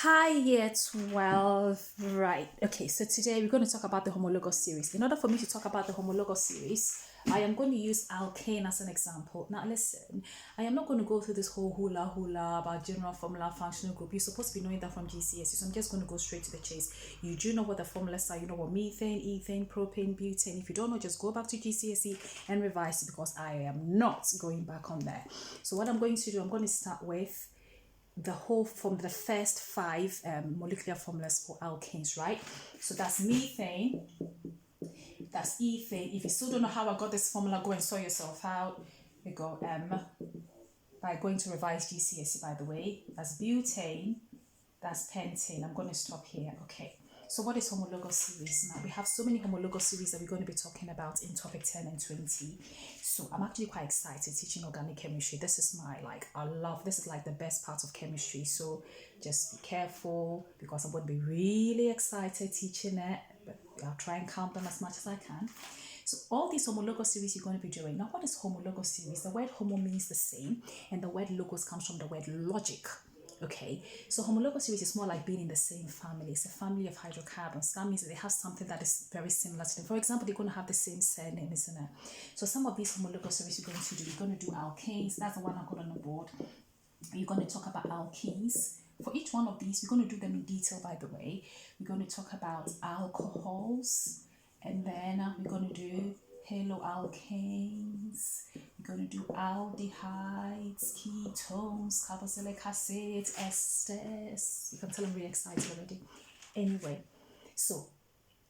Hi, year 12. Right. Okay, so today we're going to talk about the homologous series. In order for me to talk about the homologous series, I am going to use alkane as an example. Now, listen, I am not going to go through this whole hula hula about general formula, functional group. You're supposed to be knowing that from GCSE, so I'm just going to go straight to the chase. You do know what the formulas are. You know what methane, ethane, propane, butane. If you don't know, just go back to GCSE and revise it because I am not going back on there. So, what I'm going to do, I'm going to start with the first five molecular formulas for alkanes, right? So that's methane, that's ethane. If you still don't know how I got this formula, go and sort yourself out. We go by going to revise GCSE, by the way. That's butane, that's pentane. I'm going to stop here. Okay. So what is homologous series? Now we have so many homologous series that we're going to be talking about in topic 10 and 20. So I'm actually quite excited teaching organic chemistry. This is this is like the best part of chemistry. So just be careful because I'm going to be really excited teaching it, but I'll try and calm down as much as I can. So all these homologous series you're going to be doing. Now what is homologous series? The word homo means the same and the word logos comes from the word logic. Okay, so homologous series is more like being in the same family. It's a family of hydrocarbons. That means that they have something that is very similar to them. For example, they're going to have the same surname, isn't it? So some of these homologous series you're going to do, you're going to do alkanes. That's the one I got on the board. You're going to talk about alkenes. For each one of these, we're going to do them in detail, by the way. We're going to talk about alcohols, and then we're going to do haloalkanes. We're going to do aldehydes, ketones, carboxylic acids, esters. You can tell I'm really excited already. Anyway, so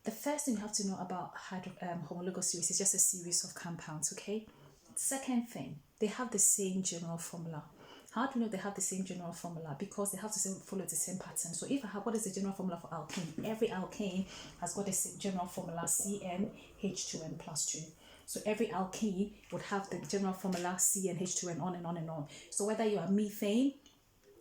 the first thing you have to know about homologous series is just a series of compounds, okay? Second thing, they have the same general formula. How do you know they have the same general formula? Because they have to follow the same pattern. So if I have, what is the general formula for alkane? Every alkane has got the general formula CnH2n plus 2. So every alkene would have the general formula CnH2n on and on and on. So whether you are methane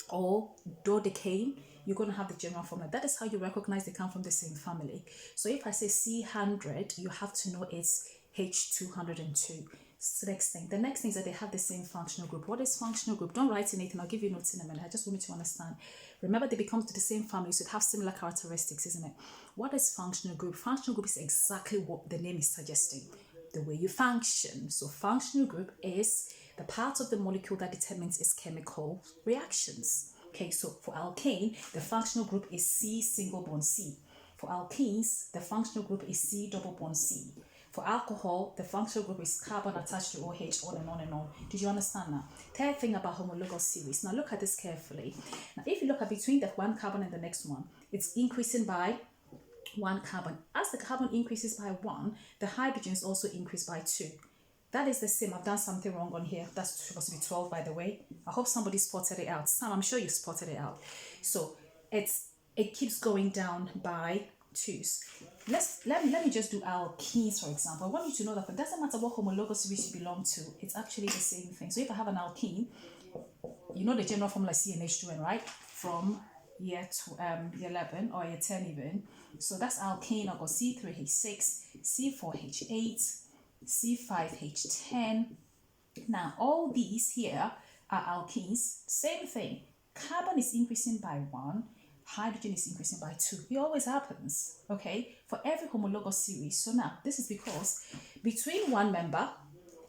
or dodecane, you're going to have the general formula. That is how you recognize they come from the same family. So if I say C100, you have to know it's H202. So next thing, the next thing is that they have the same functional group. What is functional group? Don't write anything. I'll give you notes in a minute. I just want you to understand. Remember, they become to the same family, so it have similar characteristics, isn't it? What is functional group? Functional group is exactly what the name is suggesting. The way you function. So functional group is the part of the molecule that determines its chemical reactions. Okay, so for alkane, the functional group is C single bond C. For alkenes, the functional group is C double bond C. For alcohol, the functional group is carbon attached to OH, on and on and on. Did you understand that? Third thing about homologous series. Now look at this carefully. Now if you look at between the one carbon and the next one, it's increasing by one carbon. As the carbon increases by one, the hydrogens also increase by two. That is the same. I've done something wrong on here. That's supposed to be 12, by the way. I hope somebody spotted it out. Sam, I'm sure you spotted it out. So it keeps going down by twos. Let me just do alkenes, for example. I want you to know that it doesn't matter what homologous series you belong to, it's actually the same thing. So if I have an alkene, you know the general formula CnH2n, right? From year 11 or year 10 even. So that's alkane. I've got C3H6, C4H8, C5H10. Now all these here are alkenes. Same thing. Carbon is increasing by 1. Hydrogen is increasing by 2. It always happens, okay, for every homologous series. So now this is because between one member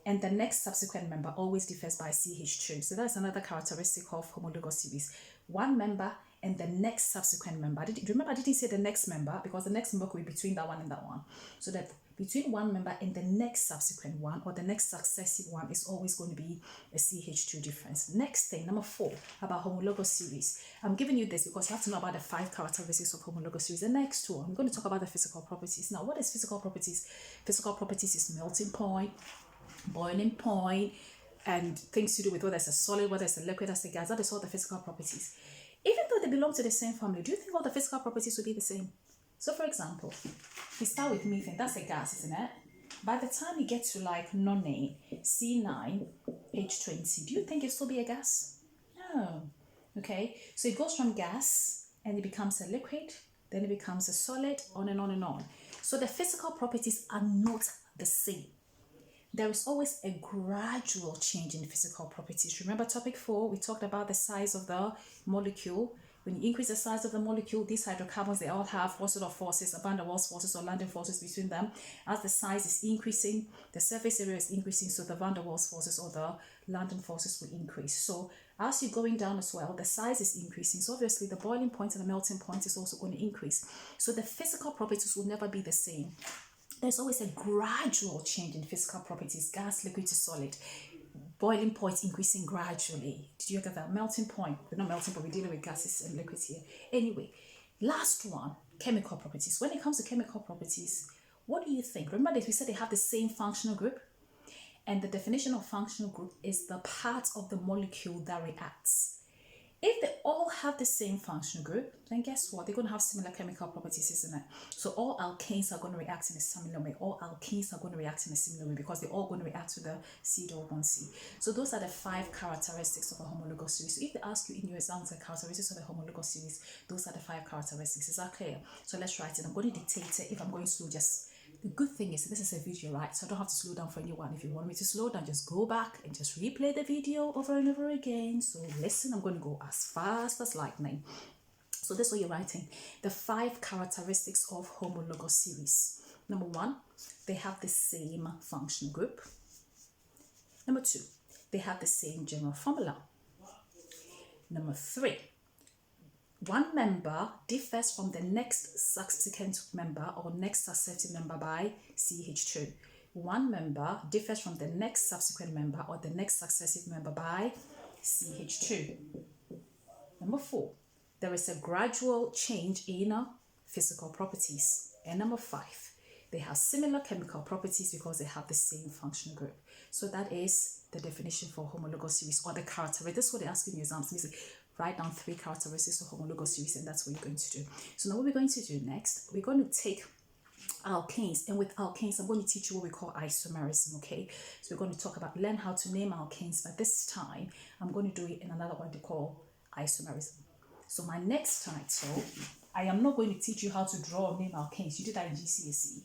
and the next subsequent member always differs by CH2. So that's another characteristic of homologous series. One member and the next subsequent member. Remember, I didn't say the next member because the next member could be between that one and that one. So that between one member and the next subsequent one or the next successive one is always going to be a CH2 difference. Next thing, number 4, about homologous series. I'm giving you this because you have to know about the 5 characteristics of homologous series. The next one, I'm going to talk about the physical properties. Now, what is physical properties? Physical properties is melting point, boiling point, and things to do with whether it's a solid, whether it's a liquid, as a gas. That is all the physical properties. Even though they belong to the same family, do you think all the physical properties will be the same? So for example, we start with methane. That's a gas, isn't it? By the time you get to like nonane, C9H20, do you think it'll still be a gas? No. Okay, so it goes from gas and it becomes a liquid, then it becomes a solid, on and on and on. So the physical properties are not the same. There is always a gradual change in physical properties. Remember topic 4, we talked about the size of the molecule When you increase the size of the molecule, these hydrocarbons, they all have what sort of forces, van der Waals forces or landing forces between them. As the size is increasing, the surface area is increasing, so the van der Waals forces or the landing forces will increase. So as you're going down as well, the size is increasing. So obviously the boiling point and the melting point is also going to increase. So the physical properties will never be the same. There's always a gradual change in physical properties, gas, liquid to solid. Boiling point increasing gradually. Did you get that? Melting point. We're not melting point, we're dealing with gases and liquids here. Anyway, last one, chemical properties. When it comes to chemical properties, what do you think? Remember that we said they have the same functional group? And the definition of functional group is the part of the molecule that reacts. If they all have the same functional group, then guess what? They're going to have similar chemical properties, isn't it? So all alkanes are going to react in a similar way. All alkenes are going to react in a similar way because they're all going to react with the C-double-bond-C. So those are the 5 characteristics of a homologous series. So if they ask you in your exams the characteristics of a homologous series, those are the 5 characteristics. Is that clear? So let's write it. I'm going to dictate it. If I'm going slow, just... The good thing is this is a video, right? So I don't have to slow down for anyone. If you want me to slow down, just go back and just replay the video over and over again. So listen, I'm going to go as fast as lightning. So this is what you're writing. The 5 characteristics of homologous series. Number 1, they have the same functional group. Number 2, they have the same general formula. Number 3, one member differs from the next subsequent member or next successive member by CH2. One member differs from the next subsequent member or the next successive member by CH2. Number 4, there is a gradual change in physical properties. And number 5, they have similar chemical properties because they have the same functional group. So that is the definition for homologous series or the characteristic. This is what they ask you in your exams. Write down 3 characteristics of homologous series, and that's what you're going to do. So now what we're going to do next, we're going to take alkanes, and with alkanes I'm going to teach you what we call isomerism. Okay, so we're going to learn how to name alkanes, but this time I'm going to do it in another one they call isomerism. So my next title, I am not going to teach you how to draw or name alkanes. You did that in GCSE.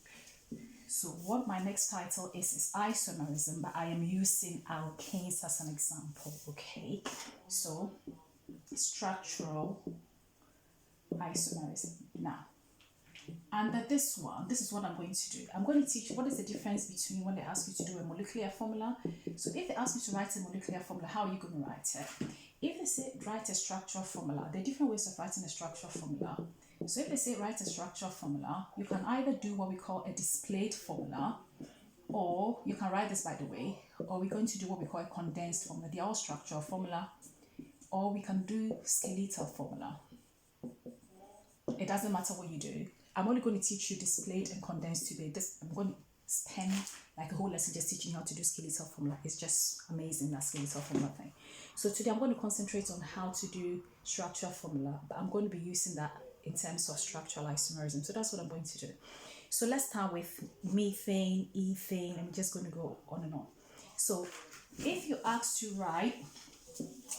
So what my next title is isomerism, but I am using alkanes as an example. Okay, so structural isomerism. Now, under this one, this is what I'm going to do. I'm going to teach you what is the difference between when they ask you to do a molecular formula. So if they ask you to write a molecular formula, how are you going to write it? If they say write a structural formula, there are different ways of writing a structural formula. So if they say write a structural formula, you can either do what we call a displayed formula, or you can write this, by the way, or we're going to do what we call a condensed formula. They're all structural formula. Or we can do skeletal formula. It doesn't matter what you do. I'm only going to teach you displayed and condensed today. I'm going to spend like a whole lesson just teaching you how to do skeletal formula. It's just amazing, that skeletal formula thing. So today I'm going to concentrate on how to do structural formula, but I'm going to be using that in terms of structural isomerism. So that's what I'm going to do. So let's start with methane, ethane, and we're just going to go on and on. So if you're asked to write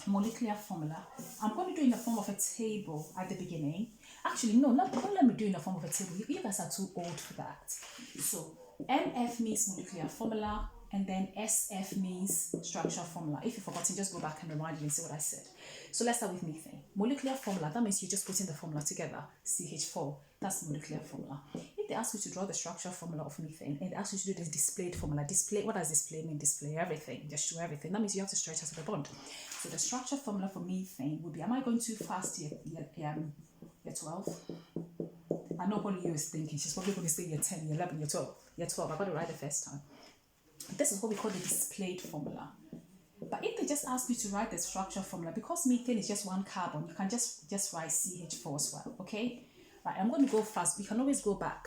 molecular formula, I'm going to do it in the form of a table at the beginning. Actually, no, don't let me do it in the form of a table. You guys are too old for that. So MF means molecular formula, and then SF means structural formula. If you've forgotten, just go back and rewind it and see what I said. So let's start with methane. Molecular formula, that means you're just putting the formula together. CH4, that's molecular formula. If they ask you to draw the structural formula of methane, and they ask you to do this displayed formula, display, what does display mean? Display everything, just show everything. That means you have to stretch out the bond. So the structural formula for methane would be, am I going too fast here? Year 12? I know what you is thinking. She's probably going to say year 10, year 11, year 12. Year 12, I got it right the first time. This is what we call the displayed formula. But if they just ask you to write the structure formula, because methane is just one carbon, you can just write CH4 as well, okay? Right, I'm going to go fast. We can always go back.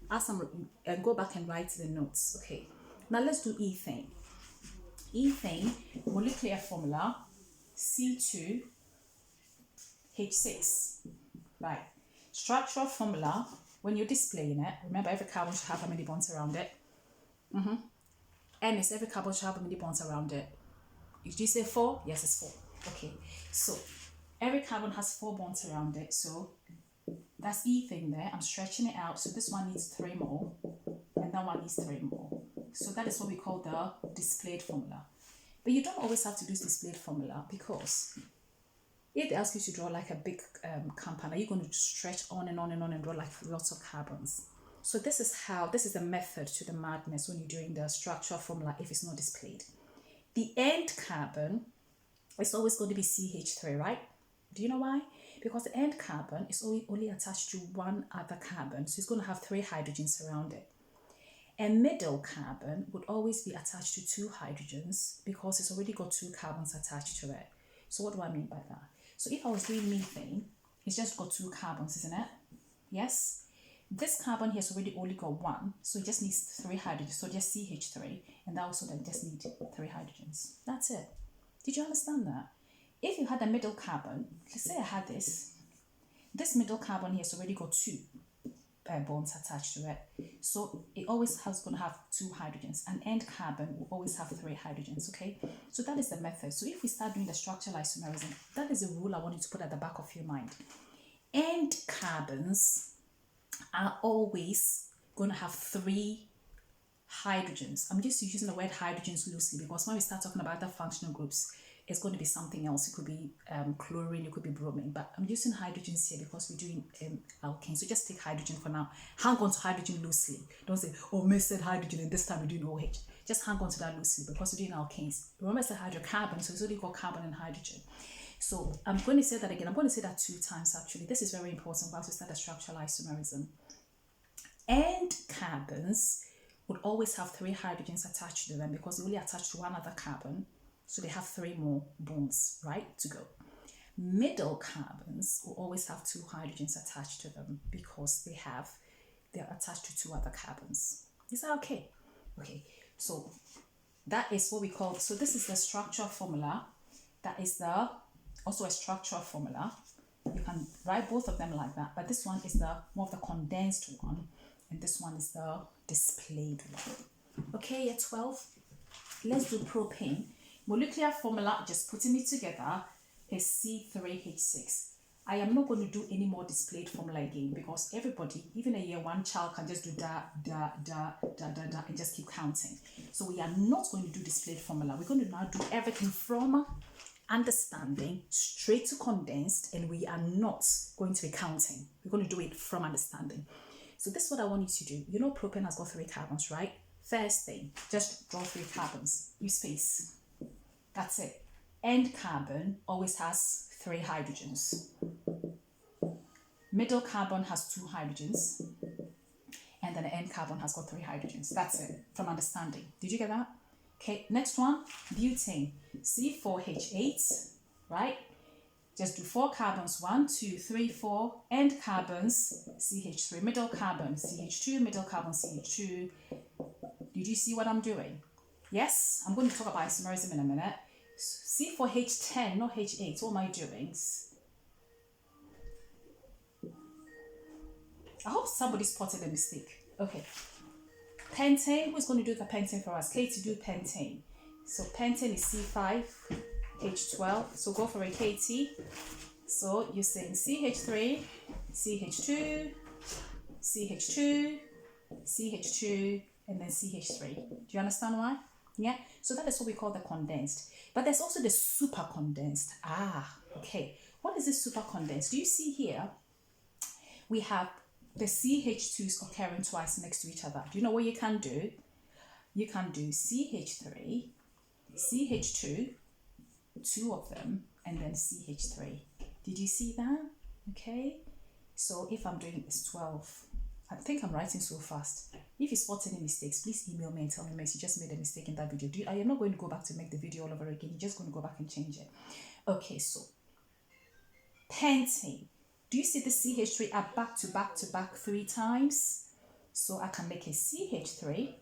Go back and write the notes, okay? Now let's do ethane. Ethane, molecular formula, C2H6. Right. Structural formula, when you're displaying it, remember every carbon should have how many bonds around it? N is every carbon should have how many bonds around it? Did you say 4? Yes, it's 4. Okay. So every carbon has 4 bonds around it. So that's ethane there. I'm stretching it out. So this one needs 3 more. And that one needs 3 more. So that is what we call the displayed formula. But you don't always have to do displayed formula because If they ask you to draw like a big compound, are you going to stretch on and on and on and draw like lots of carbons? So this is the method to the madness when you're doing the structure formula if it's not displayed. The end carbon is always going to be CH3, right? Do you know why? Because the end carbon is only attached to one other carbon, so it's going to have 3 hydrogens around it. And middle carbon would always be attached to 2 hydrogens because it's already got 2 carbons attached to it. So what do I mean by that? So if I was doing methane, it's just got 2 carbons, isn't it? Yes? This carbon here has already only got 1, so it just needs 3 hydrogens, so just CH3, and that also then just needs 3 hydrogens. That's it. Did you understand that? If you had a middle carbon, let's say I had this middle carbon here has already got 2 bonds attached to it, so it always going to have 2 hydrogens. An end carbon will always have 3 hydrogens. Okay, so that is the method. So if we start doing the structural isomerism, that is a rule I want you to put at the back of your mind. End carbons are always going to have 3 hydrogens. I'm just using the word hydrogens loosely because when we start talking about the functional groups, it's going to be something else. It could be chlorine, it could be bromine, but I'm using hydrogens here because we're doing alkanes. So just take hydrogen for now. Hang on to hydrogen loosely. Don't say, oh, Miss said hydrogen and this time we're doing OH. Just hang on to that loosely because we're doing alkanes. Remember, it's a hydrocarbon, so it's only got carbon and hydrogen. So I'm going to say that again. I'm going to say that 2 times actually. This is very important whilst we start the structural isomerism. End carbons would always have 3 hydrogens attached to them because they only attach to one other carbon. So they have 3 more bonds, right, to go. Middle carbons will always have 2 hydrogens attached to them because they're attached to 2 other carbons. Is that okay? Okay, so that is what we call, so this is the structure formula. That is also a structure formula. You can write both of them like that, but this one is the more of the condensed one, and this one is the displayed one. Okay, year 12. Let's do propane. Molecular formula, just putting it together, is C3H6. I am not going to do any more displayed formula again because everybody, even a year 1 child, can just do da, and just keep counting. So we are not going to do displayed formula. We're going to now do everything from understanding straight to condensed, and we are not going to be counting. We're going to do it from understanding. So this is what I want you to do. You know propane has got 3 carbons, right? First thing, just draw 3 carbons. Use space. That's it. End carbon always has 3 hydrogens. Middle carbon has 2 hydrogens. And then the end carbon has got 3 hydrogens. That's it, from understanding. Did you get that? Okay, next one, butane. C4H8, right? Just do 4 carbons, 1, 2, 3, 4. End carbons, CH3. Middle carbon, CH2. Middle carbon, CH2. Did you see what I'm doing? Yes, I'm going to talk about isomerism in a minute. C4H10, not H8. What am I doing? I hope somebody spotted a mistake. Okay. Pentane. Who's going to do the pentane for us? Katie, do pentane. So pentane is C5H12. So go for a KT. So you're saying CH3, CH2, CH2, CH2, and then CH3. Do you understand why? Yeah, so that is what we call the condensed. But there's also the super condensed. Okay. What is this super condensed? Do you see here? We have the CH2s occurring twice next to each other. Do you know what you can do? You can do CH3, CH2, 2 of them, and then CH3. Did you see that? Okay. So if I'm doing this 12, I think I'm writing so fast. If you spot any mistakes, please email me and tell me, Miss, you just made a mistake in that video. I am not going to go back to make the video all over again. You're just going to go back and change it. Okay, so pentane. Do you see the CH3 are back to back to back 3 times? So I can make a CH3.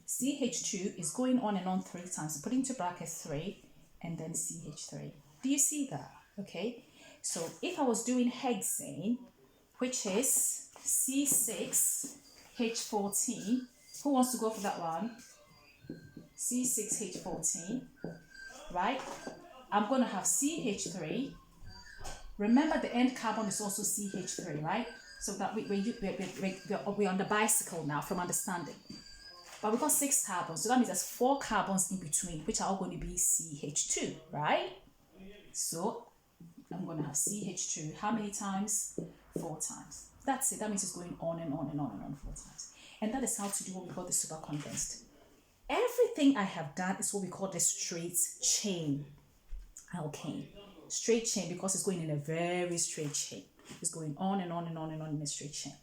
CH2 is going on and on 3 times. So put into brackets 3 and then CH3. Do you see that? Okay. So if I was doing hexane, which is C6H14, who wants to go for that one? C6H14, right? I'm going to have CH3. Remember, the end carbon is also CH3, right? So that we're on the bicycle now from understanding. But we've got 6 carbons, so that means there's 4 carbons in between, which are all going to be CH2, right? So I'm going to have CH2. How many times? 4 times. That's it. That means it's going on and on and on and on 4 times. And that is how to do what we call the supercondensed. Everything I have done is what we call the straight chain alkane. Straight chain because it's going in a very straight chain. It's going on and on and on and on in a straight chain.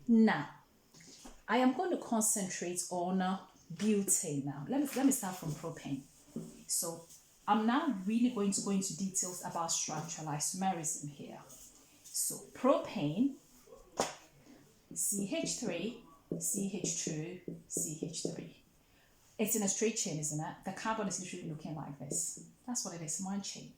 Now, I am going to concentrate on butane now. Let me start from propane. So I'm now really going to go into details about structural isomerism here. So propane, CH3, CH2, CH3. It's in a straight chain, isn't it? The carbon is literally looking like this. That's what it is, one chain.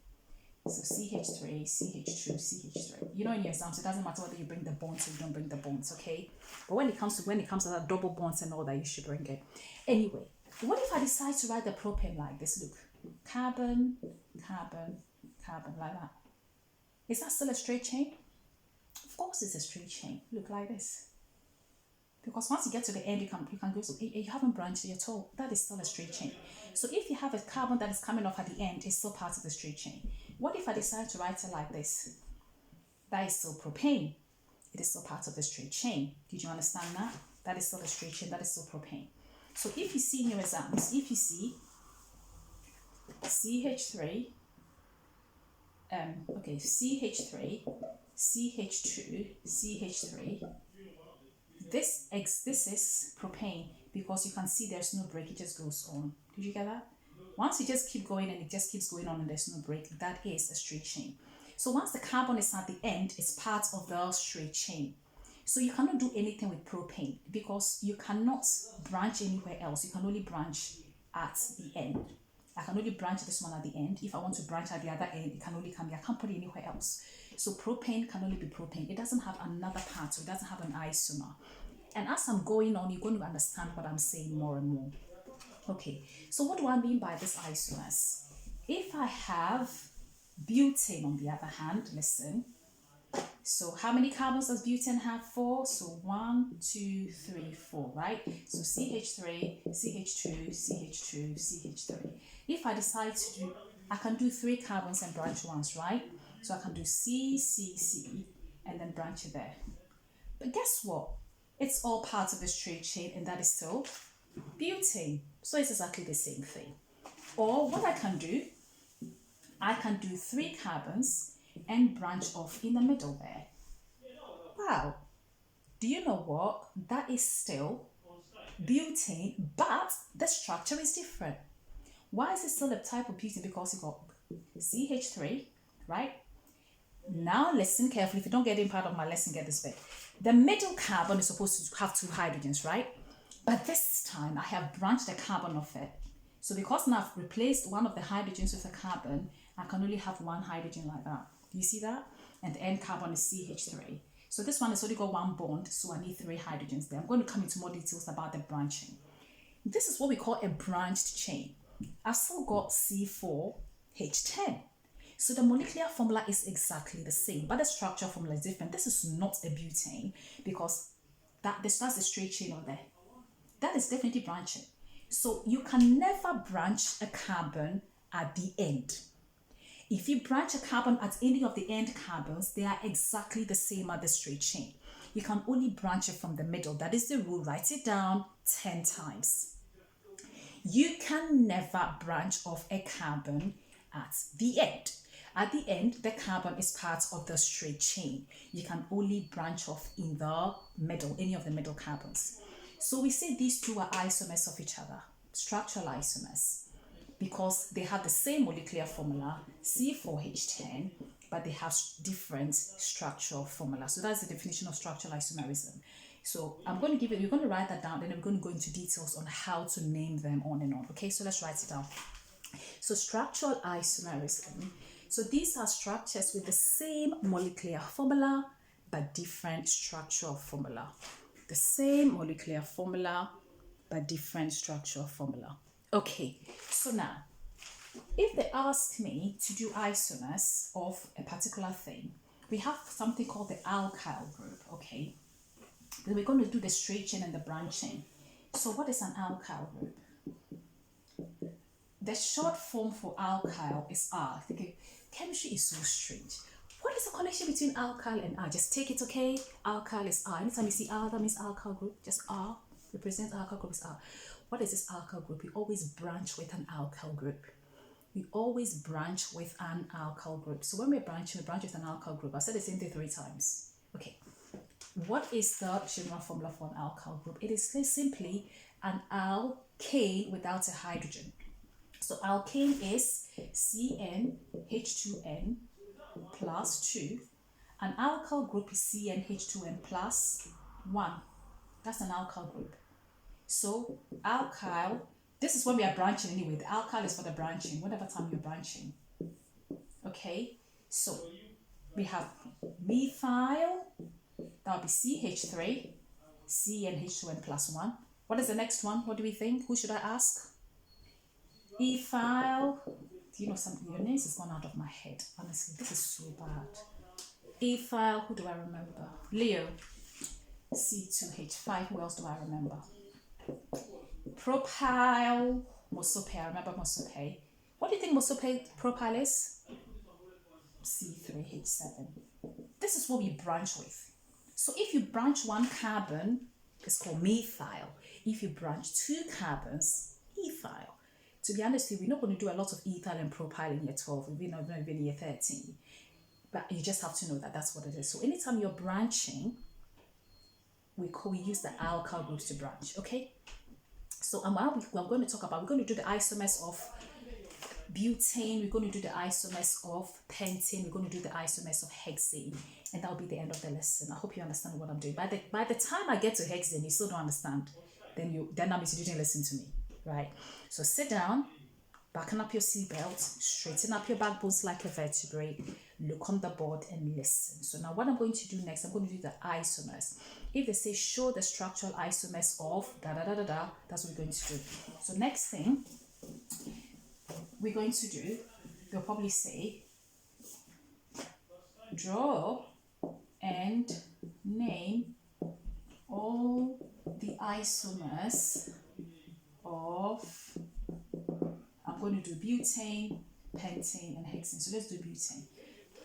So CH3, CH2, CH3. You know, in your exams, it doesn't matter whether you bring the bonds or you don't bring the bonds, okay? But when it comes to that double bonds and all that, you should bring it. Anyway, what if I decide to write the propane like this? Look, carbon, carbon, carbon, like that. Is that still a straight chain? Of course it's a straight chain. Look like this. Because once you get to the end, you can go, so you haven't branched it at all. That is still a straight chain. So if you have a carbon that is coming off at the end, it's still part of the straight chain. What if I decide to write it like this? That is still propane. It is still part of the straight chain. Did you understand that? That is still a straight chain. That is still propane. So if you see in your exams, if you see CH3, CH3, CH2, CH3, this is propane because you can see there's no break, it just goes on. Did you get that? Once you just keep going and it just keeps going on and there's no break, that is a straight chain. So once the carbon is at the end, it's part of the straight chain. So you cannot do anything with propane because you cannot branch anywhere else. You can only branch at the end. I can only branch this one at the end. If I want to branch at the other end, it can only come here. I can't put it anywhere else. So propane can only be propane. It doesn't have another part, so it doesn't have an isomer. And as I'm going on, you're going to understand what I'm saying more and more. Okay, so what do I mean by this isomers? If I have butane on the other hand, listen. So how many carbons does butane have? 4. So 1, 2, 3, 4, right? So CH3, CH2, CH2, CH3. If I decide to do, I can do 3 carbons and branch once, right? So I can do C, C, C, and then branch it there. But guess what? It's all part of the straight chain, and that is still butane. So it's exactly the same thing. Or what I can do 3 carbons and branch off in the middle there. Wow. Do you know what? That is still butane, but the structure is different. Why is it still a type of butane? Because you got CH3, right? Now listen carefully. If you don't get in part of my lesson, get this bit. The middle carbon is supposed to have 2 hydrogens, right? But this time I have branched the carbon off it. So because now I've replaced one of the hydrogens with a carbon, I can only have 1 hydrogen like that. Do you see that? And the end carbon is CH3. So this one has only got 1 bond, so I need 3 hydrogens there. I'm going to come into more details about the branching. This is what we call a branched chain. I've still got C4H10. So the molecular formula is exactly the same, but the structure formula is different. This is not a butane because that's the straight chain over there. That is definitely branching. So you can never branch a carbon at the end. If you branch a carbon at any of the end carbons, they are exactly the same as the straight chain. You can only branch it from the middle. That is the rule. Write it down 10 times. You can never branch off a carbon at the end. At the end, the carbon is part of the straight chain. You can only branch off in the middle, any of the middle carbons. So we say these two are isomers of each other, structural isomers, because they have the same molecular formula, C4H10, but they have different structural formula. So that's the definition of structural isomerism. So I'm going to give it, you're going to write that down, then I'm going to go into details on how to name them on and on. Okay, so let's write it down. So structural isomerism. So these are structures with the same molecular formula, but different structural formula. The same molecular formula, but different structural formula. Okay, so now, if they ask me to do isomers of a particular thing, we have something called the alkyl group, okay? Then we're going to do the straight chain and the branching. So what is an alkyl group? The short form for alkyl is R. Okay. Chemistry is so strange. What is the connection between alkyl and R? Just take it, okay? Alkyl is R. Anytime you see R, that means alkyl group. Just R represents alkyl group is R. What is this alkyl group? We always branch with an alkyl group. We always branch with an alkyl group. So when we're branching, we branch with an alkyl group. I've said the same thing 3 times. Okay. What is the general formula for an alkyl group? It is simply an alkane without a hydrogen. So alkane is CnH2n plus 2. An alkyl group is CnH2n plus 1. That's an alkyl group. So alkyl, this is when we are branching anyway. The alkyl is for the branching, whatever time you're branching. Okay, so we have methyl, that will be CH3, CnH2n plus 1. What is the next one? What do we think? Who should I ask? Ethyl. Do you know something? Your names has gone out of my head. Honestly, this is so bad. Ethyl, who do I remember? Leo. C2H5. Who else do I remember? Propyl. Mosope. I remember Mosope. What do you think Mosope propyl is? C3H7. This is what we branch with. So if you branch 1 carbon, it's called methyl. If you branch 2 carbons, ethyl. To be honest, we're not going to do a lot of ethyl and propyl in year 12. We're not even in year 13. But you just have to know that that's what it is. So anytime you're branching, we use the alkyl groups to branch, okay? So we're going to talk about, we're going to do the isomers of butane, we're going to do the isomers of pentane, we're going to do the isomers of hexane, and that'll be the end of the lesson. I hope you understand what I'm doing. By the time I get to hexane, you still don't understand, then that means you didn't listen to me, right? So sit down, backen up your seatbelt, straighten up your backbones like a vertebrae, look on the board and listen. So now what I'm going to do next, I'm going to do the isomers. If they say show the structural isomers of that's what we're going to do. So next thing we're going to do, they'll probably say draw and name all the isomers of, I'm going to do butane, pentane, and hexane. So let's do butane.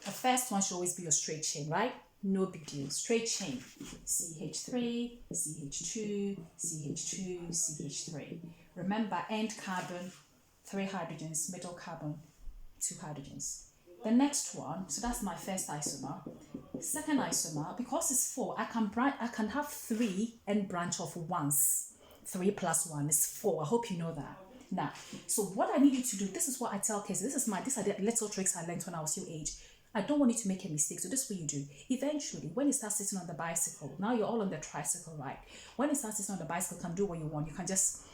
The first one should always be a straight chain, right? No big deal. Straight chain. CH3, CH2, CH2, CH3. Remember, end carbon, 3 hydrogens, middle carbon, 2 hydrogens. The next one, so that's my first isomer. Second isomer, because it's 4, I can have 3 and branch off once. 3 plus 1 is 4. I hope you know that. Now, so what I need you to do, this is what I tell kids, these are the little tricks I learned when I was your age. I don't want you to make a mistake, so this is what you do. Eventually, when you start sitting on the bicycle, now you're all on the tricycle, right? When you start sitting on the bicycle, you can do what you want. You can just,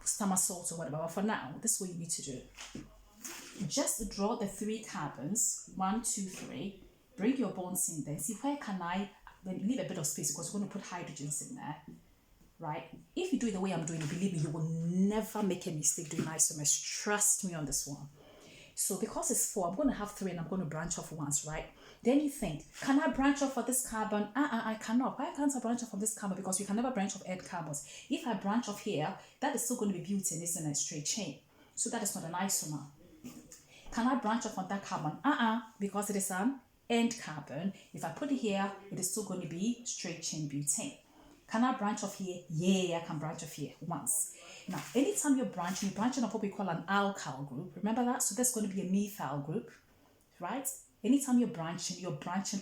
somersault or whatever. But for now, this is what you need to do. Just draw the 3 carbons, 1, 2, 3. Bring your bonds in there. See, where can I, then leave a bit of space because we're going to put hydrogens in there. Right? If you do it the way I'm doing it, believe me, you will never make a mistake doing isomers. Trust me on this one. So because it's 4, I'm going to have 3 and I'm going to branch off once, right? Then you think, can I branch off for this carbon? I cannot. Why can't I branch off from this carbon? Because you can never branch off end carbons. If I branch off here, that is still going to be butane, isn't it? A straight chain. So that is not an isomer. Can I branch off on that carbon? Because it is an end carbon. If I put it here, it is still going to be straight chain butane. Can I branch off here? Yeah, I can branch off here once. Now, anytime you're branching off what we call an alkyl group. Remember that? So that's going to be a methyl group, right? Anytime you're branching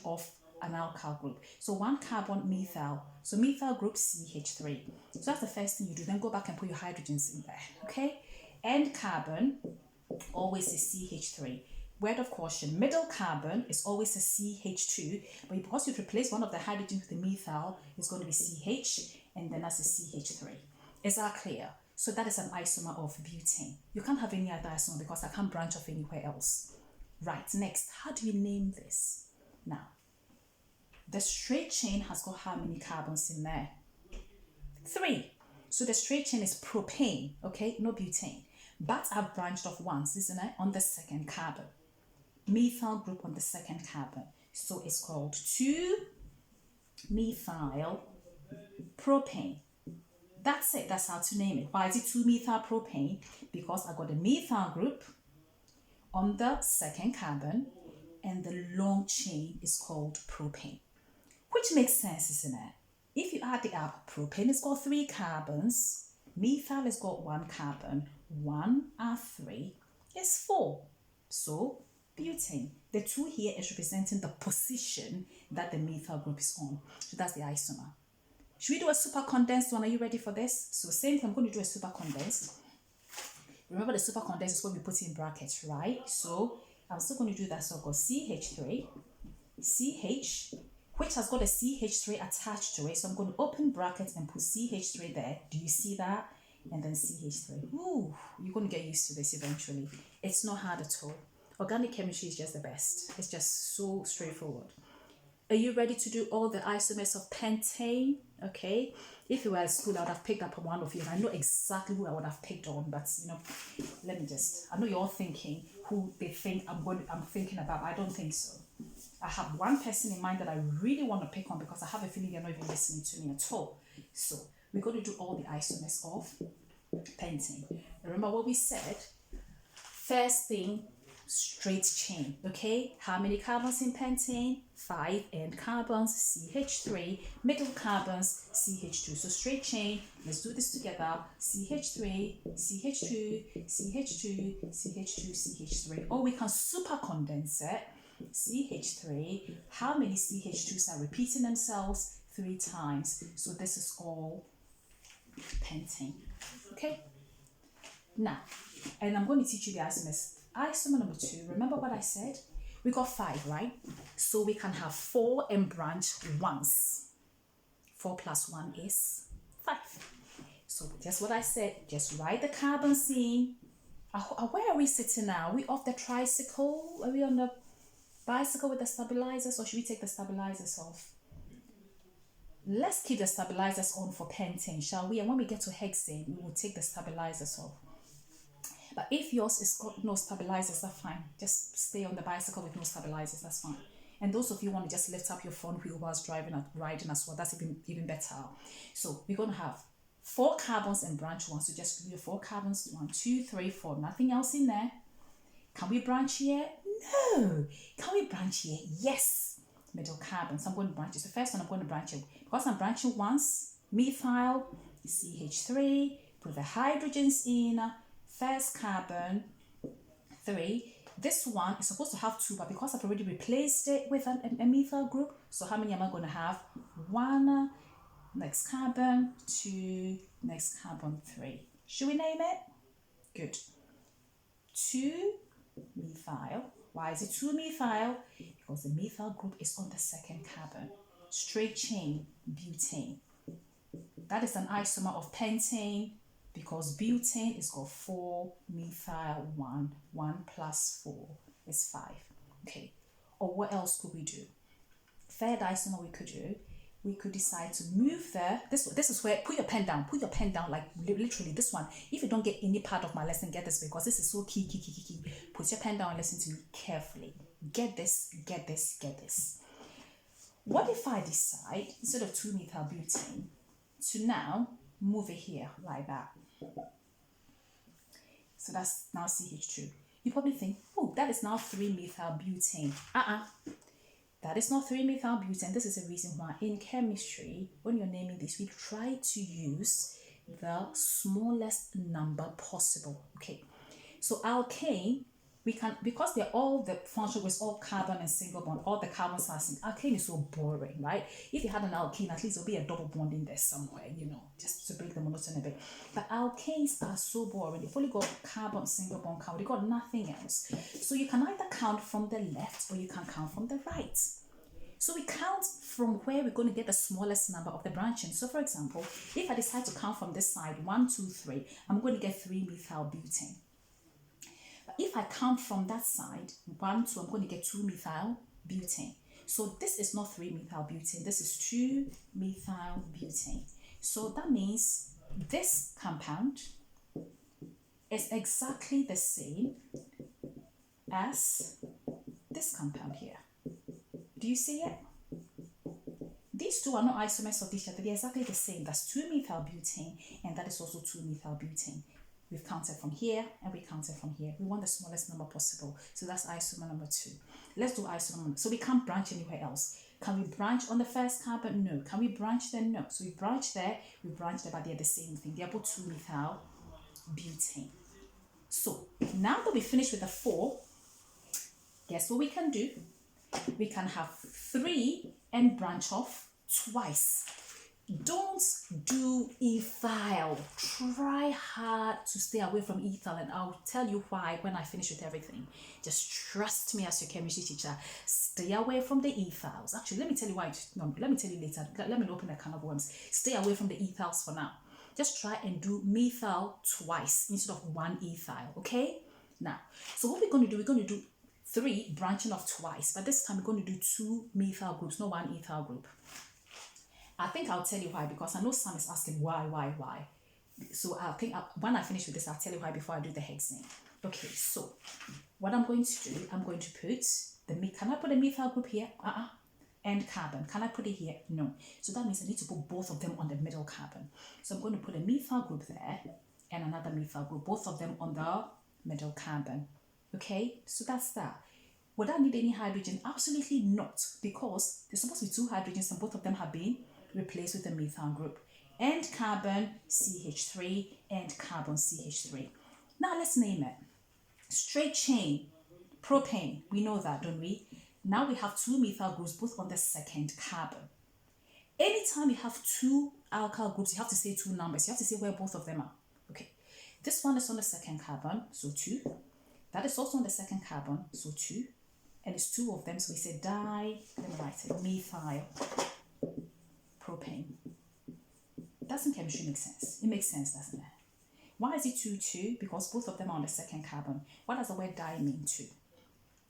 off an alkyl group. So 1 carbon methyl. So methyl group CH3. So that's the first thing you do. Then go back and put your hydrogens in there, okay? End carbon always is CH3. Word of caution, middle carbon is always a CH2, but because you've replaced one of the hydrogens with the methyl, it's going to be CH, and then that's a CH3. Is that clear? So that is an isomer of butane. You can't have any other isomer because I can't branch off anywhere else. Right, next, how do we name this? Now, the straight chain has got how many carbons in there? 3. So the straight chain is propane, okay, no butane. But I've branched off once, isn't it? On the second carbon. Methyl group on the second carbon. So it's called 2-methyl propane. That's it. That's how to name it. Why is it 2-methyl propane? Because I got a methyl group on the second carbon, and the long chain is called propane. Which makes sense, isn't it? If you add it up, propane has got 3 carbons, methyl has got 1 carbon, 1 and 3 is 4. So butane, the 2 here is representing the position that the methyl group is on. So that's the isomer. Should we do a super condensed one? Are you ready for this? So same thing, I'm going to do a super condensed. Remember the super condensed is what we put in brackets, right? So I'm still going to do that. So I've got CH3, CH, which has got a CH3 attached to it. So I'm going to open brackets and put CH3 there. Do you see that? And then CH3. Ooh, you're going to get used to this eventually. It's not hard at all. Organic chemistry is just the best. It's just so straightforward. Are you ready to do all the isomers of pentane? Okay. If you were at school, I would have picked up one of you. And I know exactly who I would have picked on, but let me just. I know you're all thinking who they think I'm thinking about. I don't think so. I have one person in mind that I really want to pick on because I have a feeling they're not even listening to me at all. So we're going to do all the isomers of pentane. Remember what we said? First thing, straight chain. Okay, how many carbons in pentane? 5 end carbons, CH3, middle carbons, CH2. So straight chain, let's do this together. CH3, CH2, CH2, CH2, CH3. Or we can super condense it. CH3, how many CH2s are repeating themselves? 3 times. So this is all pentane. Okay, now, and I'm going to teach you the isomers. Isomer number 2, remember what I said? We got 5, right? So we can have 4 and branch once. 4 plus 1 is 5. So just what I said, just write the carbons in. Where are we sitting now? Are we off the tricycle? Are we on the bicycle with the stabilizers, or should we take the stabilizers off? Let's keep the stabilizers on for pentane, shall we? And when we get to hexane, we will take the stabilizers off. But if yours is got no stabilizers, that's fine. Just stay on the bicycle with no stabilizers, that's fine. And those of you who want to just lift up your front wheel whilst riding as well, that's even better. So we're going to have 4 carbons and branch 1. So just do your 4 carbons, 1, 2, 3, 4. Nothing else in there. Can we branch here? No. Can we branch here? Yes. Middle carbon. So I'm going to branch it. The first one I'm going to branch it. Because I'm branching once, methyl, CH3, put the hydrogens in, first carbon, 3. This one is supposed to have 2, but because I've already replaced it with a methyl group, so how many am I going to have? 1, next carbon, 2, next carbon, 3. Should we name it? Good. 2 methyl. Why is it 2 methyl? Because the methyl group is on the second carbon. Straight chain, butane. That is an isomer of pentane because butane is got 4 methyl 1. 1 plus 4 is 5. Okay. Or what else could we do? Third isomer we could do, we could decide to move there. This is where, put your pen down, like literally this one. If you don't get any part of my lesson, get this, because this is so key. Put your pen down and listen to me carefully. Get this. What if I decide, instead of 2 methyl butane, to now move it here like that? So that's now CH2. You probably think, oh, that is now 3 methyl butane. That is not 3 methyl butane. This is the reason why in chemistry, when you're naming this, we try to use the smallest number possible. Okay, so alkane, we can, because they're all, the function was all carbon and single bond, all the carbons are single. Alkane is so boring, right? If you had an alkene, at least there'll be a double bond in there somewhere, just to break the monotony a bit. But alkanes are so boring. They've only got carbon, single bond, carbon. They've got nothing else. So you can either count from the left or you can count from the right. So we count from where we're going to get the smallest number of the branching. So for example, if I decide to count from this side, 1, 2, 3, I'm going to get 3 methyl butane. But if I count from that side, 1, 2, I'm going to get 2 methyl butane. So this is not 3 methyl butane, this is 2 methyl butane. So that means this compound is exactly the same as this compound here. Do you see it? These two are not isomers of each other, they're exactly the same. That's 2 methyl butane and that is also 2 methyl butane. We've counted from here and we counted from here. We want the smallest number possible. So that's isomer number 2. Let's do isomer. So we can't branch anywhere else. Can we branch on the first carbon? No. Can we branch there? No. So we branch there, but they're the same thing. They're both 2-methyl butane. So now that we finished with the 4, guess what we can do? We can have 3 and branch off twice. Don't do ethyl. Try hard to stay away from ethyl, and I'll tell you why when I finish with everything. Just trust me as your chemistry teacher. Stay away from the ethyls. Actually, let me tell you why. No, let me tell you later. Let me open a can of worms. Stay away from the ethyls for now. Just try and do methyl twice instead of 1 ethyl, okay? Now, so what we're going to do, 3 branching off twice, but this time we're going to do 2 methyl groups, not 1 ethyl group. I think I'll tell you why, because I know Sam is asking why. So I think when I finish with this, I'll tell you why before I do the hexane. Okay, so what I'm going to do, I'm going to put can I put a methyl group here? And carbon. Can I put it here? No. So that means I need to put both of them on the middle carbon. So I'm going to put a methyl group there and another methyl group, both of them on the middle carbon. Okay, so that's that. Would I need any hydrogen? Absolutely not, because there's supposed to be 2 hydrogens and both of them have been replaced with a methyl group. And carbon CH3 and carbon CH3. Now let's name it. Straight chain, propane. We know that, don't we? Now we have 2 methyl groups both on the second carbon. Anytime you have 2 alkyl groups, you have to say 2 numbers. You have to say where both of them are. Okay, this one is on the second carbon, so 2. That is also on the second carbon, so 2. And it's 2 of them, so we say let me write it, methyl propane. Doesn't chemistry make sense? It makes sense, doesn't it? Why is it 2? Because both of them are on the second carbon. What does the word di mean? 2.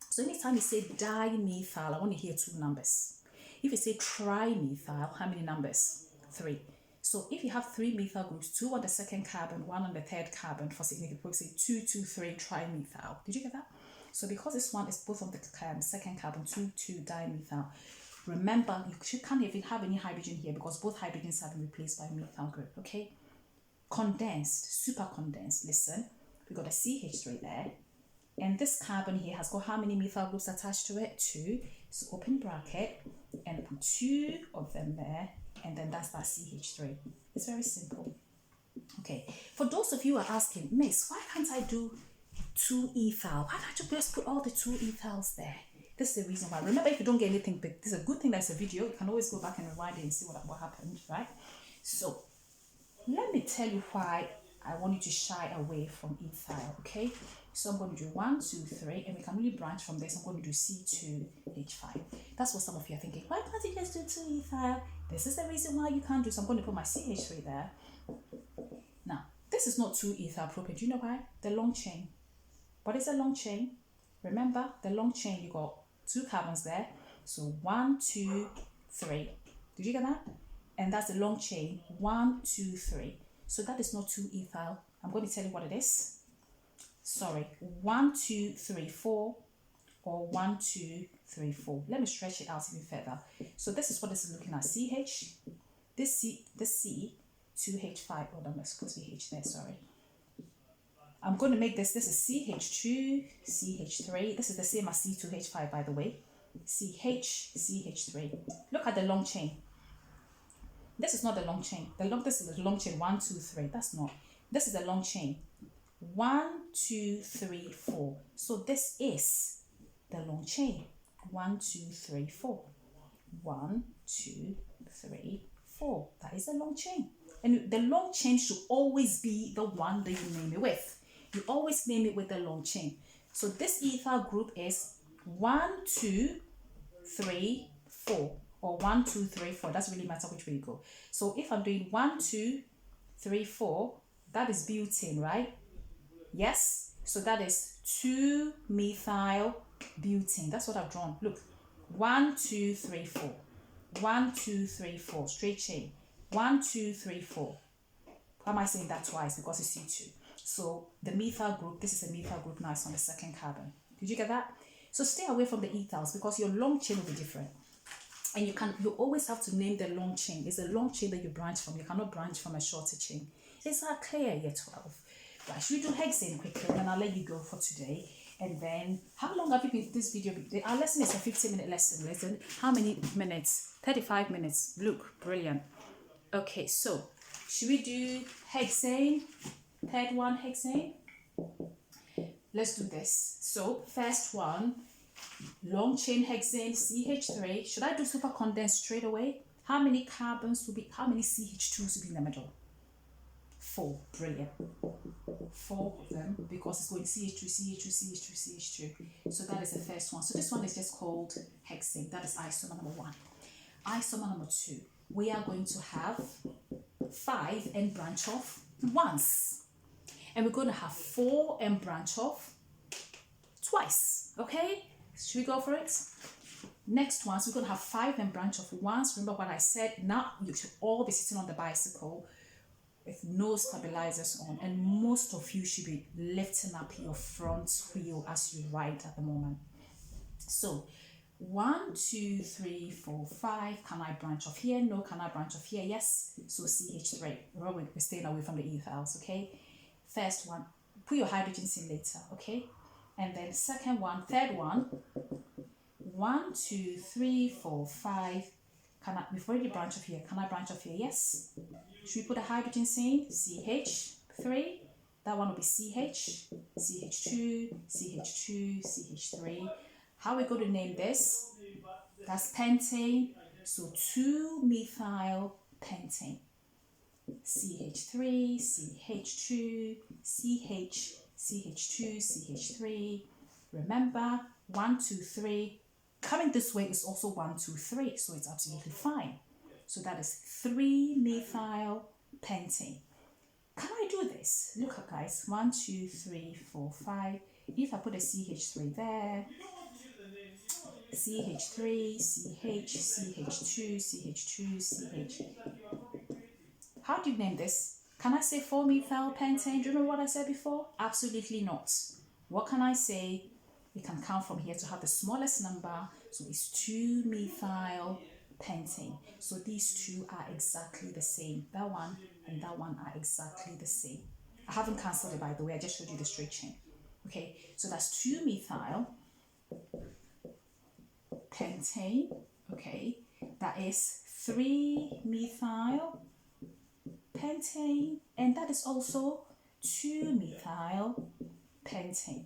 So anytime you say dimethyl, I want to hear 2 numbers. If you say trimethyl, how many numbers? 3. So if you have 3 methyl groups, 2 on the second carbon, 1 on the third carbon, for significant purpose, say 2, 2, 3 trimethyl. Did you get that? So because this one is both on the second carbon, 2, 2 dimethyl. Remember, you can't even have any hydrogen here because both hydrogens have been replaced by a methyl group, okay? Condensed, super condensed. Listen, we got a CH3 there. And this carbon here has got how many methyl groups attached to it? 2. So open bracket and put 2 of them there. And then that's that CH3. It's very simple. Okay. For those of you who are asking, Miss, why can't I do 2 ethyl? Why don't you just put all the 2 ethyls there? This is the reason why. Remember, if you don't get anything, but this is a good thing that's a video. You can always go back and rewind it and see what happened, right? So let me tell you why I want you to shy away from ethyl, okay? So I'm going to do 1, 2, 3, and we can really branch from this. I'm going to do C2H5. That's what some of you are thinking. Why can't you just do 2 ethyl? This is the reason why you can't do. So I'm going to put my CH3 there. Now, this is not 2 ethyl propane. Do you know why? The long chain. What is a long chain? Remember, the long chain, you got 2 carbons there. So 1, 2, 3. Did you get that? And that's the long chain. 1, 2, 3. So that is not 2 ethyl. I'm going to tell you what it is. Sorry, 1, 2, 3, 4, or 1, 2, 3, 4. Let me stretch it out even further. So this is what this is looking at. CH, this C, 2H5. Oh, no, that's supposed to be H there, sorry. I'm going to make this is CH2, CH3. This is the same as C2H5, by the way. CH, CH3. Look at the long chain. This is not the long chain. This is the long chain. 1, 2, 3. That's not. This is the long chain. 1, 2, 3, 4. So this is the long chain. 1, 2, 3, 4. 1, 2, 3, 4. That is the long chain. And the long chain should always be the one that you name it with. You always name it with the long chain. So this ethyl group is 1, 2, 3, 4. Or 1, 2, 3, 4. Doesn't really matter which way you go. So if I'm doing 1, 2, 3, 4, that is butane, right? Yes. So that is 2 methyl butane. That's what I've drawn. Look. 1, 2, 3, 4. 1, 2, 3, 4. Straight chain. 1, 2, 3, 4. Why am I saying that twice? Because it's C2. So the methyl group, this is a methyl group now, it's on the second carbon. Did you get that? So stay away from the ethyls because your long chain will be different. And you always have to name the long chain. It's a long chain that you branch from. You cannot branch from a shorter chain. Is that clear, year 12? Right, should we do hexane quickly, and then I'll let you go for today. And then, how long have you been this video? Our lesson is a 15-minute lesson. Listen, how many minutes? 35 minutes. Look, brilliant. Okay, so should we do hexane? Third one, hexane. Let's do this. So first one, long chain hexane, CH3. Should I do super condensed straight away? How many carbons will be? How many CH2s will be in the middle? 4. Brilliant. 4 of them, because it's going CH2, CH2, CH2, CH2. So that is the first one. So this one is just called hexane. That is isomer number 1. Isomer number 2. We are going to have 5 and branch off once. And we're going to have 4 and branch off twice. Okay? Should we go for it? Next one, so we're going to have 5 and branch off once. Remember what I said. Now you should all be sitting on the bicycle with no stabilizers on, and most of you should be lifting up your front wheel as you ride at the moment. So 1, 2, 3, 4, 5. Can I branch off here? No. Can I branch off here? Yes. So CH3. Remember, we're staying away from the ethyls. Okay. First one, put your hydrogens in later. Okay. And then second one, third one. 1, 2, 3, 4, 5. Can I? We've already branched off here. Can I branch off here? Yes. Should we put a hydrogen in? CH3. That one will be CH, CH2, CH2, CH3. How are we going to name this? That's pentane. So 2-methyl pentane. CH3, CH2, CH, CH2, CH3. Remember, 1, 2, 3. Coming this way is also 1, 2, 3. So it's absolutely fine. So that is 3-methyl pentane. Can I do this? Look at guys. 1, 2, 3, 4, 5. If I put a CH3 there, CH3, CH, CH2, CH2, CH. How do you name this? Can I say 4-methyl pentane? Do you remember what I said before? Absolutely not. What can I say? We can count from here to have the smallest number. So it's 2-methyl pentane. So these two are exactly the same. That one and that one are exactly the same. I haven't cancelled it, by the way. I just showed you the straight chain. Okay, so that's 2-methyl pentane. Okay, that is 3-methyl pentane, and that is also 2-methyl pentane.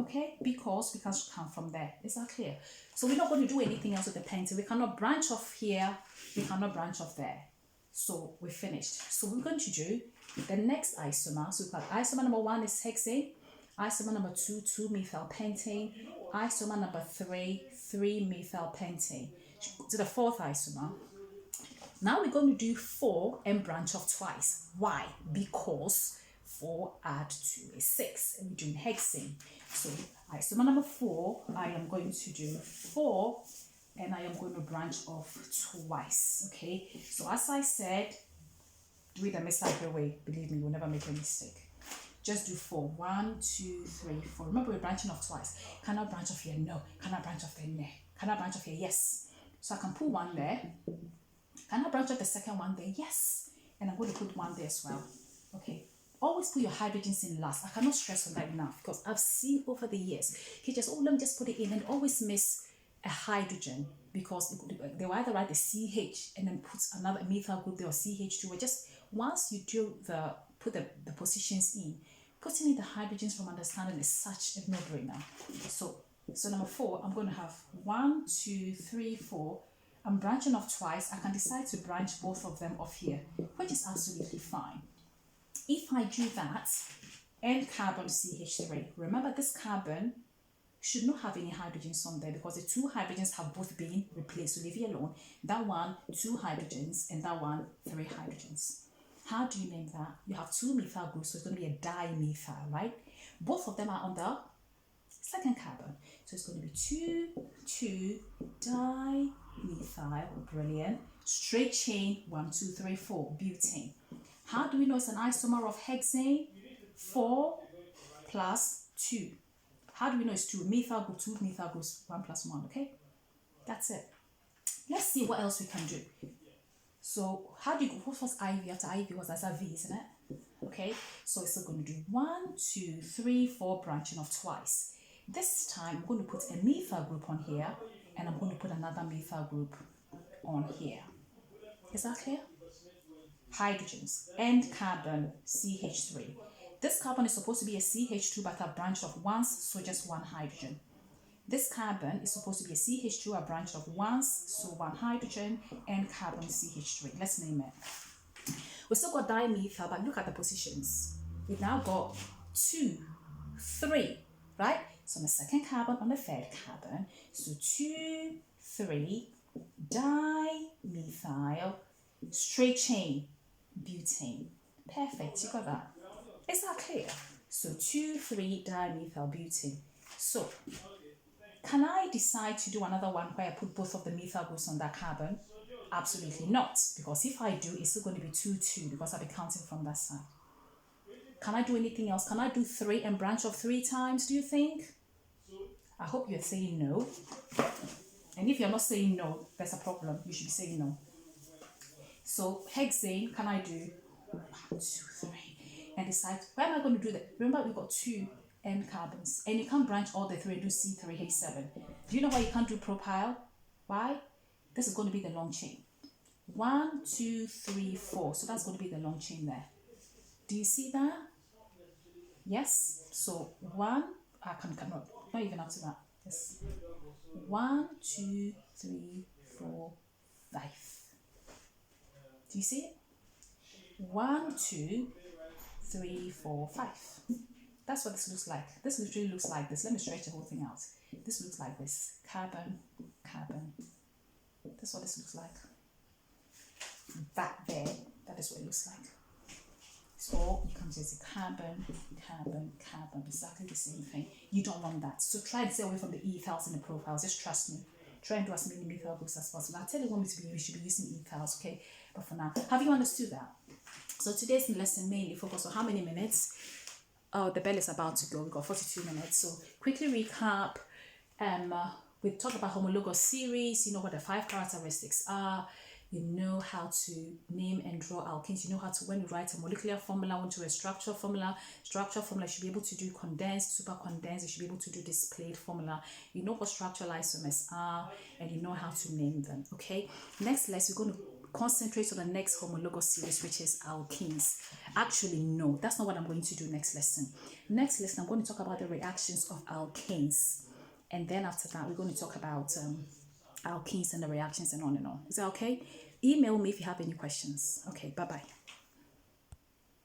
Okay, because we can count from there. Is that clear? So we're not going to do anything else with the pentane. We cannot branch off here. We cannot branch off there. So we're finished. So we're going to do the next isomer. So we've got isomer number 1 is hexane. Isomer number 2, 2-methyl pentane. Isomer number 3, 3-methyl pentane. To the fourth isomer. Now we're going to do 4 and branch off twice. Why? Because 4 add 2 is 6, and we're doing hexane. So isomer number 4, I am going to do 4, and I am going to branch off twice. Okay, so as I said, do it the misguided way. Believe me, you'll never make a mistake. Just do 4. 1, 2, 3, 4. Remember, we're branching off twice. Can I branch off here? No. Can I branch off there? No. Can I branch off here? Yes. So I can put 1 there. Can I branch off the second one there? Yes. And I'm going to put 1 there as well. Okay. Always put your hydrogens in last. I cannot stress on that enough, because I've seen over the years, let me just put it in, and always miss a hydrogen, because they will either write the CH and then put another methyl group there, or CH2, or just once you do put the positions in, putting in the hydrogens from understanding is such a no-brainer. So number 4, I'm going to have 1, 2, 3, 4. I'm branching off twice. I can decide to branch both of them off here, which is absolutely fine. If I do that, and carbon CH3, remember this carbon should not have any hydrogens on there, because the 2 hydrogens have both been replaced. So leave it alone. That one, 2 hydrogens, and that one, 3 hydrogens. How do you name that? You have 2 methyl groups, so it's going to be a dimethyl, right? Both of them are on the second carbon. So it's going to be 2 dimethyl. Brilliant. Straight chain, 1, 2, 3, 4, butane. How do we know it's an isomer of hexane? 4 plus 2. How do we know it's 2? Methyl group, 2 methyl groups, 1 plus 1, okay? That's it. Let's see what else we can do. So how do you go? What was IV? After IV was as a V, isn't it? Okay, so it's going to do 1, 2, 3, 4 branching of twice. This time I'm going to put a methyl group on here, and I'm going to put another methyl group on here. Is that clear? Hydrogens and carbon, CH3. This carbon is supposed to be a CH2, but I've branched off once, so just one hydrogen. This carbon is supposed to be a CH2, I branched off once, so one hydrogen, and carbon CH3. Let's name it. We still got dimethyl, but look at the positions. We've now got 2, 3, right? So on the second carbon, on the third carbon. So 2, 3, dimethyl, straight chain, butane. Perfect, you got that. Is that clear? So 2, 3, dimethyl butane. So can I decide to do another one where I put both of the methyl groups on that carbon? Absolutely not, because if I do, it's still going to be 2, 2, because I'll be counting from that side. Can I do anything else? Can I do 3 and branch off 3 times, do you think? I hope you're saying no. And if you're not saying no, there's a problem. You should be saying no. So hexane, can I do 1, 2, 3? And decide, where am I going to do that? Remember, we've got 2 N carbons. And you can't branch all the 3 and do C3H7. Do you know why you can't do propyl? Why? This is going to be the long chain. 1, 2, 3, 4. So that's going to be the long chain there. Do you see that? Yes. So 1, I cannot, not even up to that. Yes. 1, 2, 3, 4, 5. Do you see it? 1, 2, 3, 4, 5. That's what this looks like. This literally looks like this. Let me stretch the whole thing out. This looks like this. Carbon, carbon. That's what this looks like. That there, that is what it looks like. So you can just say carbon, carbon, carbon, exactly the same thing. You don't want that. So try to stay away from the ethals and the profiles. Just trust me. Try and do as many methyl groups as possible. I'll tell you what me to be, we should be using ethals, okay? But for now, have you understood that? So today's lesson mainly focused on how many minutes? Oh, the bell is about to go. We've got 42 minutes. So quickly recap. We talked about homologous series. You know what the 5 characteristics are. You know how to name and draw alkenes. You know how to, when you write a molecular formula into a structural formula, you should be able to do condensed, super condensed. You should be able to do displayed formula. You know what structural isomers are, and you know how to name them. Okay. Next lesson, we're going to concentrate on the next homologous series, which is alkenes. Actually, no, that's not what I'm going to do next lesson. Next lesson, I'm going to talk about the reactions of alkanes. And then after that, we're going to talk about alkenes and the reactions and on and on. Is that okay? Email me if you have any questions. Okay, bye-bye.